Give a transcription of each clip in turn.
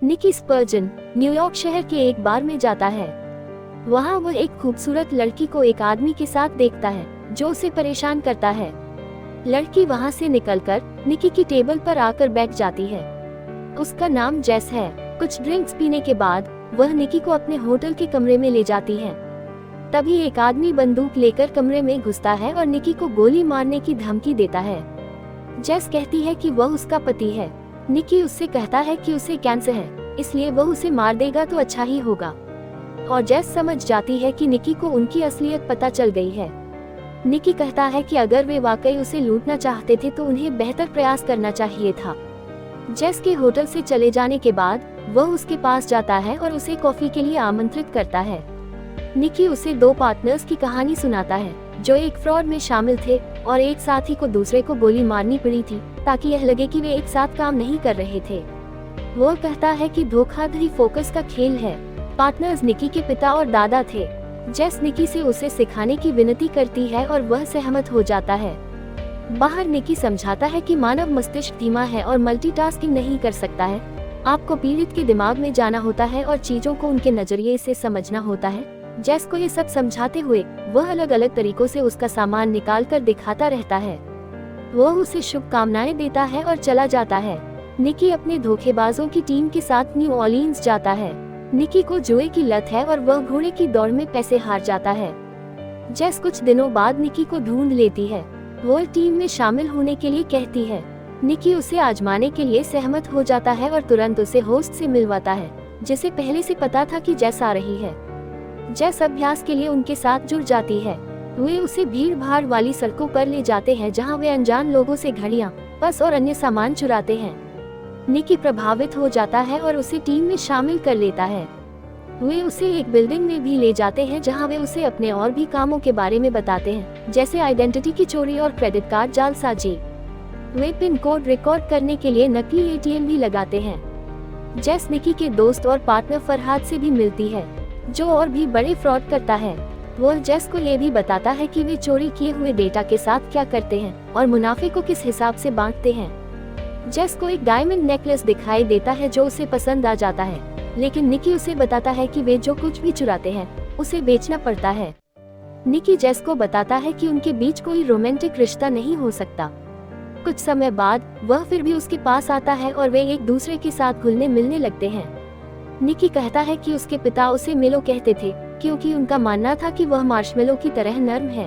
निकी स्पर्जन New York शहर के एक बार में जाता है। वहाँ वो एक खूबसूरत लड़की को एक आदमी के साथ देखता है जो उसे परेशान करता है। लड़की वहाँ से निकलकर निकी की टेबल पर आकर बैठ जाती है। उसका नाम जेस है। कुछ ड्रिंक्स पीने के बाद वह निकी को अपने होटल के कमरे में ले जाती है। तभी एक आदमी बंदूक लेकर कमरे में घुसता है और निकी को गोली मारने की धमकी देता है। जेस कहती है कि वह उसका पति है। निकी उससे कहता है कि उसे कैंसर है, इसलिए वह उसे मार देगा तो अच्छा ही होगा। और जेस समझ जाती है कि निकी को उनकी असलियत पता चल गई है। निकी कहता है कि अगर वे वाकई उसे लूटना चाहते थे तो उन्हें बेहतर प्रयास करना चाहिए था। जेस के होटल से चले जाने के बाद वह उसके पास जाता है और उसे कॉफी के लिए आमंत्रित करता है। निकी उसे दो पार्टनर्स की कहानी सुनाता है जो एक फ्रॉड में शामिल थे और एक साथी को दूसरे को गोली मारनी पड़ी थी ताकि यह लगे कि वे एक साथ काम नहीं कर रहे थे। वो कहता है कि धोखाधड़ी फोकस का खेल है। पार्टनर्स निकी के पिता और दादा थे। जेस निकी से उसे सिखाने की विनती करती है और वह सहमत हो जाता है। बाहर निकी समझाता है कि मानव मस्तिष्क धीमा है और मल्टीटास्किंग नहीं कर सकता है। आपको पीड़ित के दिमाग में जाना होता है और चीजों को उनके नजरिए से समझना होता है। जेस को ये सब समझाते हुए वह अलग अलग तरीकों से उसका सामान निकाल कर दिखाता रहता है। वह उसे शुभकामनाएं देता है और चला जाता है। निकी अपने धोखेबाजों की टीम के साथ न्यू ऑर्लिन्स जाता है। निकी को जुए की लत है और वह घोड़े की दौड़ में पैसे हार जाता है। जेस कुछ दिनों बाद निकी को ढूंढ लेती है। वह टीम में शामिल होने के लिए कहती है। निकी उसे आजमाने के लिए सहमत हो जाता है और तुरंत उसे होस्ट से मिलवाता है जिसे पहले से पता था कि जेस आ रही है। जेस अभ्यास के लिए उनके साथ जुड़ जाती है। वे उसे भीड़ भाड़ वाली सड़कों पर ले जाते हैं जहां वे अनजान लोगों से घड़ियां, पर्स और अन्य सामान चुराते हैं। निकी प्रभावित हो जाता है और उसे टीम में शामिल कर लेता है। वे उसे एक बिल्डिंग में भी ले जाते हैं जहां वे उसे अपने और भी कामों के बारे में बताते हैं जैसे आइडेंटिटी की चोरी और क्रेडिट कार्ड जालसाजी। वे पिन कोड रिकॉर्ड करने के लिए नकली एटीएम भी लगाते हैं। जेस निकी के दोस्त और पार्टनर फरहाद से भी मिलती है जो और भी बड़े फ्रॉड करता है। वह जेस को ये भी बताता है कि वे चोरी किए हुए डेटा के साथ क्या करते हैं और मुनाफे को किस हिसाब से बांटते हैं। जेस को एक डायमंड नेकलेस दिखाई देता है जो उसे पसंद आ जाता है, लेकिन निकी उसे बताता है कि वे जो कुछ भी चुराते हैं उसे बेचना पड़ता है। निकी जेस को बताता है कि उनके बीच कोई रोमांटिक रिश्ता नहीं हो सकता। कुछ समय बाद वह फिर भी उसके पास आता है और वे एक दूसरे के साथ घुलने मिलने लगते हैं। निकी कहता है कि उसके पिता उसे मेलो कहते थे क्योंकि उनका मानना था कि वह मार्शमेलो की तरह नर्म है।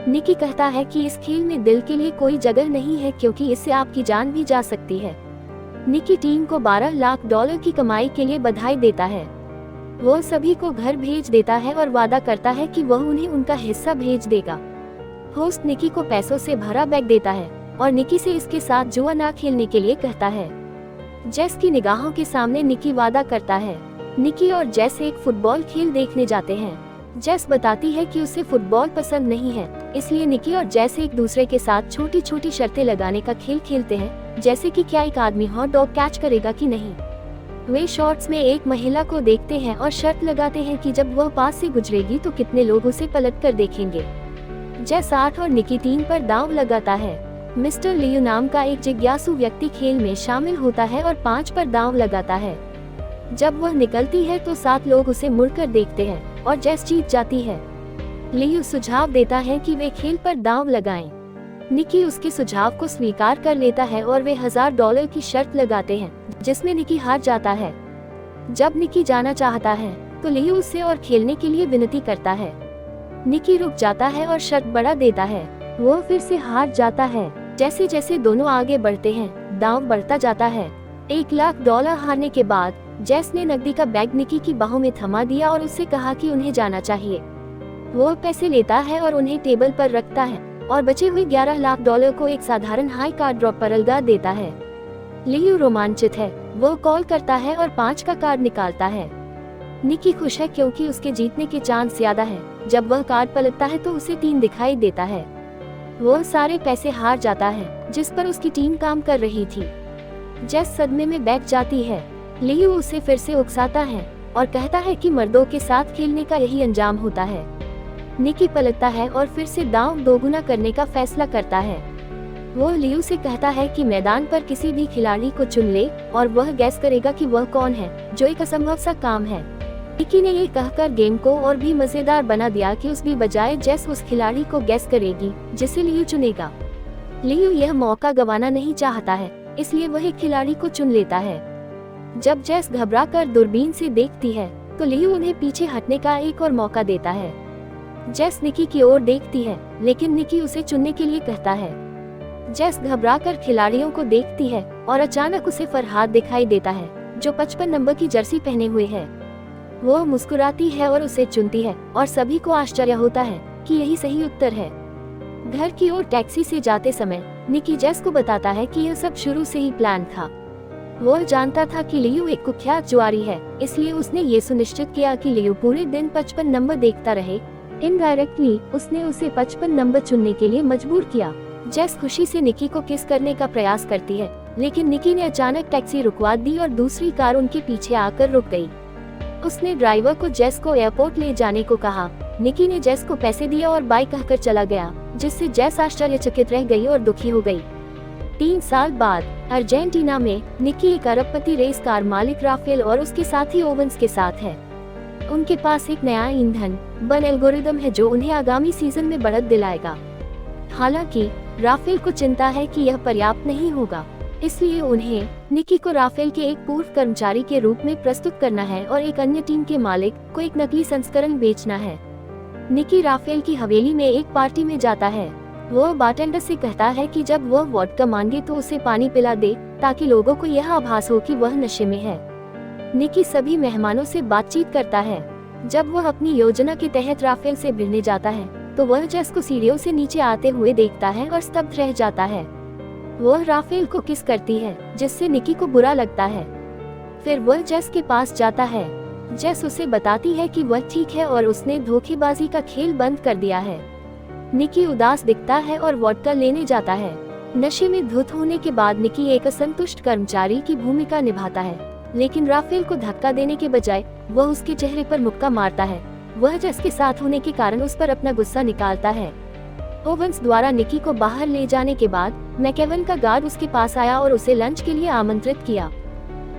निकी कहता है कि इस खेल में दिल के लिए कोई जगह नहीं है क्योंकि इससे आपकी जान भी जा सकती है। निकी टीम को $12 लाख की कमाई के लिए बधाई देता है। वह सभी को घर भेज देता है और वादा करता है कि वह उन्हें उनका हिस्सा भेज देगा। होस्ट निकी को पैसों से भरा बैग देता है और निकी से इसके साथ जुआ ना खेलने के लिए कहता है। जेस की निगाहों के सामने निकी वादा करता है। निकी और जेस एक फुटबॉल खेल देखने जाते हैं। जेस बताती है कि उसे फुटबॉल पसंद नहीं है, इसलिए निकी और जेस एक दूसरे के साथ छोटी छोटी शर्तें लगाने का खेल खेलते हैं, जैसे कि क्या एक आदमी हॉट डॉग कैच करेगा कि नहीं। वे शॉर्ट्स में एक महिला को देखते हैं और शर्त लगाते हैं कि जब वह पास से गुजरेगी तो कितने लोग उसे पलट कर देखेंगे। जेस 8 और निकी 3 पर दांव लगाता है। मिस्टर लियू नाम का एक जिज्ञासु व्यक्ति खेल में शामिल होता है और 5 पर दांव लगाता है। जब वह निकलती है तो 7 लोग उसे मुड़कर देखते हैं और जेस जीत जाती है। लियू सुझाव देता है कि वे खेल पर दांव लगाएं। निकी उसके सुझाव को स्वीकार कर लेता है और वे $1000 की शर्त लगाते हैं जिसमें निकी हार जाता है। जब निकी जाना चाहता है तो लियू उससे और खेलने के लिए विनती करता है। निकी रुक जाता है और शर्त बढ़ा देता है। वो फिर से हार जाता है। जैसे जैसे दोनों आगे बढ़ते हैं दांव बढ़ता जाता है। $1 लाख हारने के बाद जेस ने नकदी का बैग निकी की बाहों में थमा दिया और उससे कहा कि उन्हें जाना चाहिए। वो पैसे लेता है और उन्हें टेबल पर रखता है और बचे हुए $11 लाख को एक साधारण हाई कार्ड ड्रॉप पर अलगा देता है। लियू रोमांचित है। वो कॉल करता है और 5 का कार्ड निकालता है। निकी खुश है क्योंकि उसके जीतने के चांस ज्यादा है। जब वह कार्ड पलटता है तो उसे 3 दिखाई देता है। वह सारे पैसे हार जाता है जिस पर उसकी टीम काम कर रही थी। जेस सदमे में बैठ जाती है। लियू उसे फिर से उकसाता है और कहता है कि मर्दों के साथ खेलने का यही अंजाम होता है। निकी पलटता है और फिर से दांव दोगुना करने का फैसला करता है। वो लियू से कहता है कि मैदान पर किसी भी खिलाड़ी को चुन ले और वह गैस करेगा कि वह कौन है, जो एक असंभव सा काम है। निकी ने ये कहकर गेम को और भी मजेदार बना दिया कि उसकी बजाय जेस उस खिलाड़ी को गैस करेगी जिसे लियू चुनेगा। लियू यह मौका गंवाना नहीं चाहता है, इसलिए वह एक खिलाड़ी को चुन लेता है। जब जेस घबराकर दूरबीन से देखती है तो लियू उन्हें पीछे हटने का एक और मौका देता है। जेस निकी की ओर देखती है, लेकिन निकी उसे चुनने के लिए कहता है। जेस घबराकर खिलाड़ियों को देखती है और अचानक उसे फरहाद दिखाई देता है, जो 55 नंबर की जर्सी पहने हुए है। वो मुस्कुराती है और उसे चुनती है और सभी को आश्चर्य होता है कि यही सही उत्तर है। घर की ओर टैक्सी से जाते समय निकी जेस को बताता है कि यह सब शुरू से ही प्लान था। वो जानता था कि लियू एक कुख्यात जुआरी है, इसलिए उसने ये सुनिश्चित किया कि लियू पूरे दिन 55 नंबर देखता रहे। इनडायरेक्टली उसने उसे 55 नंबर चुनने के लिए मजबूर किया। जेस खुशी से निकी को किस करने का प्रयास करती है, लेकिन निकी ने अचानक टैक्सी रुकवा दी और दूसरी कार उनके पीछे आकर रुक गई। उसने ड्राइवर को जेस को एयरपोर्ट ले जाने को कहा। निकी ने जेस को पैसे दिए और बाय कहकर चला गया, जिससे जेस आश्चर्यचकित रह गई और दुखी हो गई। 3 साल बाद अर्जेंटीना में निकी एक अरबपति रेस कार मालिक राफेल और उसके साथी ओवेंस के साथ है। उनके पास एक नया ईंधन बन एल्गोरिदम है जो उन्हें आगामी सीजन में बढ़त दिलाएगा। हालांकि राफेल को चिंता है कि यह पर्याप्त नहीं होगा, इसलिए उन्हें निकी को राफेल के एक पूर्व कर्मचारी के रूप में प्रस्तुत करना है और एक अन्य टीम के मालिक को एक नकली संस्करण बेचना है। निकी राफेल की हवेली में एक पार्टी में जाता है। वह बारटेंडर से कहता है कि जब वह वोडका मांगे तो उसे पानी पिला दे, ताकि लोगों को यह आभास हो कि वह नशे में है। निकी सभी मेहमानों से बातचीत करता है। जब वह अपनी योजना के तहत राफेल से भिड़ने जाता है तो वह जेस को सीढ़ियों से नीचे आते हुए देखता है और स्तब्ध रह जाता है। वह राफेल को किस करती है, जिससे निकी को बुरा लगता है। फिर वह जेस के पास जाता है। जेस उसे बताती है कि वह ठीक है और उसने धोखेबाजी का खेल बंद कर दिया है। निकी उदास दिखता है और वोडका लेने जाता है। नशे में धुत होने के बाद निकी एक असंतुष्ट कर्मचारी की भूमिका निभाता है, लेकिन राफेल को धक्का देने के बजाय वह उसके चेहरे पर मुक्का मारता है। वह जेस के साथ होने के कारण उस पर अपना गुस्सा निकालता है। ओवेंस द्वारा निकी को बाहर ले जाने के बाद मैकेवन का गार्ड उसके पास आया और उसे लंच के लिए आमंत्रित किया।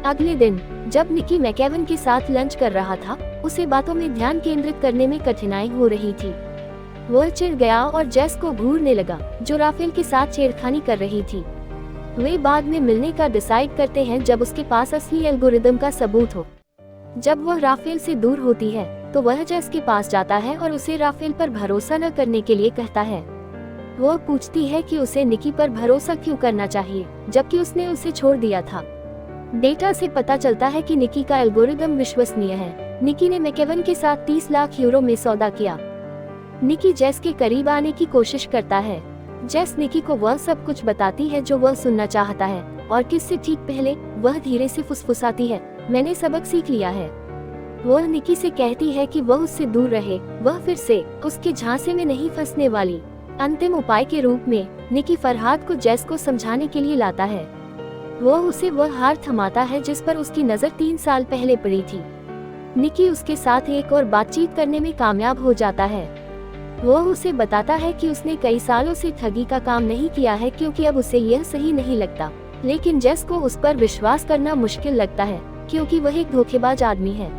अगले दिन जब निकी मैकेवन के साथ लंच कर रहा था, उसे बातों में ध्यान केंद्रित करने में कठिनाई हो रही थी। वह चिढ़ गया और जेस को घूरने लगा, जो राफेल के साथ छेड़खानी कर रही थी। वे बाद में मिलने का डिसाइड करते हैं जब उसके पास असली एल्गोरिदम का सबूत हो। जब वह राफेल से दूर होती है तो वह जेस के पास जाता है और उसे राफेल पर भरोसा न करने के लिए कहता है। वह पूछती है कि उसे निकी पर भरोसा क्यों करना चाहिए, जबकि उसने उसे छोड़ दिया था। डेटा से पता चलता है कि निकी का एल्गोरिदम विश्वसनीय है। निकी ने मैकेवन के साथ 30 लाख यूरो में सौदा किया। निकी जेस के करीब आने की कोशिश करता है। जेस निकी को वह सब कुछ बताती है जो वह सुनना चाहता है, और किससे ठीक पहले वह धीरे से फुसफुसाती है, मैंने सबक सीख लिया है। वह निकी से कहती है कि वह उससे दूर रहे, वह फिर से उसके झांसे में नहीं फंसने वाली। अंतिम उपाय के रूप में निकी फरहाद को जेस को समझाने के लिए लाता है। वह उसे वह हार थमाता है जिस पर उसकी नजर 3 साल पहले पड़ी थी। निकी उसके साथ एक और बातचीत करने में कामयाब हो जाता है। वह उसे बताता है कि उसने कई सालों से ठगी का काम नहीं किया है क्योंकि अब उसे यह सही नहीं लगता, लेकिन जेस को उस पर विश्वास करना मुश्किल लगता है क्योंकि वह एक धोखेबाज आदमी है।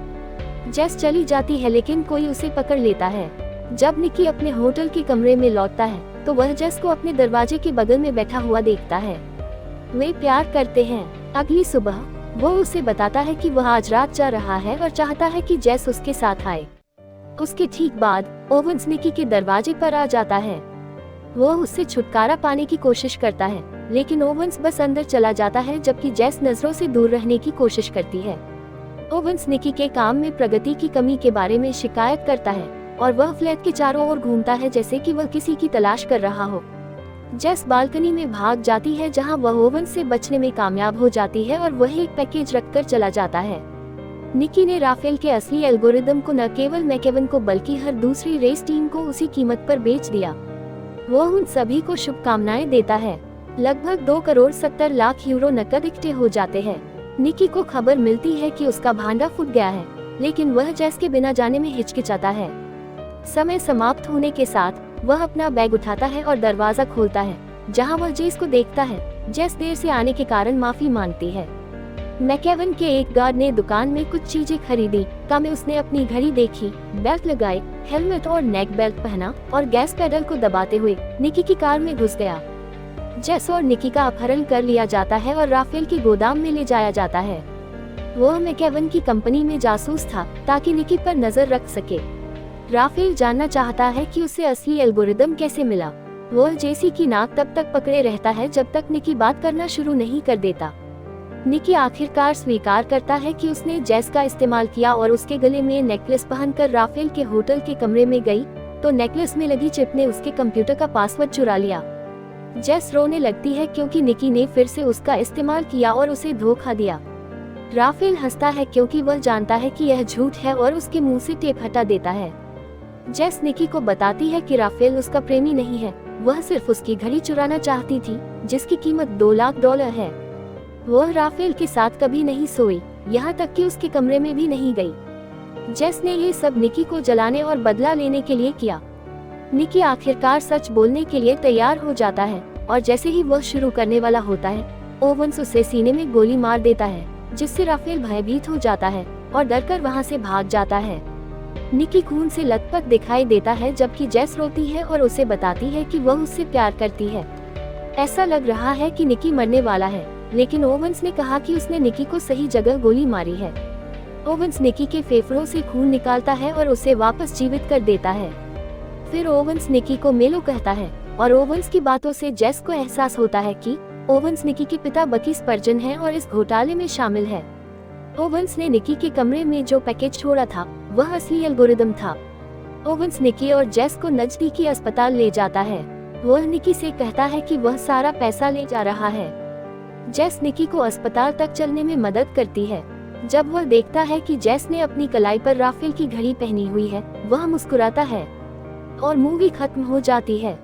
जेस चली जाती है लेकिन कोई उसे पकड़ लेता है। जब निकी अपने होटल के कमरे में लौटता है तो वह जेस को अपने दरवाजे के बगल में बैठा हुआ देखता है। वे प्यार करते हैं। अगली सुबह वो उसे बताता है कि वह आज रात जा रहा है और चाहता है कि जेस उसके साथ आए। उसके ठीक बाद ओवेंस निकी के दरवाजे पर आ जाता है। वो उससे छुटकारा पाने की कोशिश करता है, लेकिन ओवेंस बस अंदर चला जाता है जबकि जेस नजरों से दूर रहने की कोशिश करती है। ओवेंस निकी के काम में प्रगति की कमी के बारे में शिकायत करता है और वह फ्लैट के चारों ओर घूमता है जैसे कि वह किसी की तलाश कर रहा हो। जेस बालकनी में भाग जाती है जहां वह ओवेंस से बचने में कामयाब हो जाती है और वह एक पैकेज रखकर चला जाता है। निकी ने राफेल के असली एल्गोरिदम को न केवल मैकेवन को बल्कि हर दूसरी रेस टीम को उसी कीमत पर बेच दिया। वो उन सभी को शुभकामनाएं देता है। लगभग 2 करोड़ 70 लाख यूरो नकद इकट्ठे हो जाते हैं। निकी को खबर मिलती है कि उसका भांडा फूट गया है, लेकिन वह जेस के बिना जाने में हिचकिचाता है। समय समाप्त होने के साथ वह अपना बैग उठाता है और दरवाजा खोलता है। जहां वह जेस को देखता है। जेस देर से आने के कारण माफी मांगती है। मैकेवन के एक गार्ड ने दुकान में कुछ चीजें खरीदी। में उसने अपनी घड़ी देखी, बेल्ट लगाई, हेलमेट और नेक बेल्ट पहना और गैस पेडल को दबाते हुए निकी की कार में घुस गया। जेस और निकी का अपहरण कर लिया जाता है और राफेल की गोदाम में ले जाया जाता है। वह मैकेवन की कंपनी में जासूस था ताकि निकी पर नजर रख सके। राफेल जानना चाहता है कि उसे असली एल्गोरिदम कैसे मिला। वह जेसी की नाक तब तक पकड़े रहता है जब तक निकी बात करना शुरू नहीं कर देता। निकी आखिरकार स्वीकार करता है कि उसने जेस का इस्तेमाल किया और उसके गले में नेकलेस पहनकर राफेल के होटल के कमरे में गई तो नेकलेस में लगी चिप ने उसके कंप्यूटर का पासवर्ड चुरा लिया। जेस रोने लगती है क्योंकि निकी ने फिर से उसका इस्तेमाल किया और उसे धोखा दिया। राफेल हंसता है क्योंकि वह जानता है कि यह झूठ है और उसके मुंह से टेप हटा देता है। जेस निकी को बताती है कि राफेल उसका प्रेमी नहीं है, वह सिर्फ उसकी घड़ी चुराना चाहती थी जिसकी कीमत $2 लाख है। वह राफेल के साथ कभी नहीं सोई, यहाँ तक कि उसके कमरे में भी नहीं गई। जेस ने ये सब निकी को जलाने और बदला लेने के लिए किया। निकी आखिरकार सच बोलने के लिए तैयार हो जाता है और जैसे ही वह शुरू करने वाला होता है, ओवेंस उसे सीने में गोली मार देता है, जिससे राफेल भयभीत हो जाता है और डरकर वहाँ से भाग जाता है। निकी खून से लथपथ दिखाई देता है जबकि जेस रोती है और उसे बताती है कि वह उससे प्यार करती है। ऐसा लग रहा है कि निकी मरने वाला है, लेकिन ओवेंस ने कहा कि उसने निकी को सही जगह गोली मारी है। ओवेंस निकी के फेफड़ों से खून निकालता है और उसे वापस जीवित कर देता है। फिर ओवेंस निकी को मेलो कहता है और ओवेंस की बातों से जेस को एहसास होता है कि ओवेंस निकी के पिता बकी स्पर्जन हैं और इस घोटाले में शामिल है। ओवेंस ने निकी के कमरे में जो पैकेज छोड़ा था वह असली एल्गोरिदम था। ओवेंस निकी और जेस को नजदीकी अस्पताल ले जाता है। वह निकी से कहता है कि वह सारा पैसा ले जा रहा है। जेस निकी को अस्पताल तक चलने में मदद करती है। जब वह देखता है कि जेस ने अपनी कलाई पर राफेल की घड़ी पहनी हुई है, वह मुस्कुराता है और मूवी खत्म हो जाती है।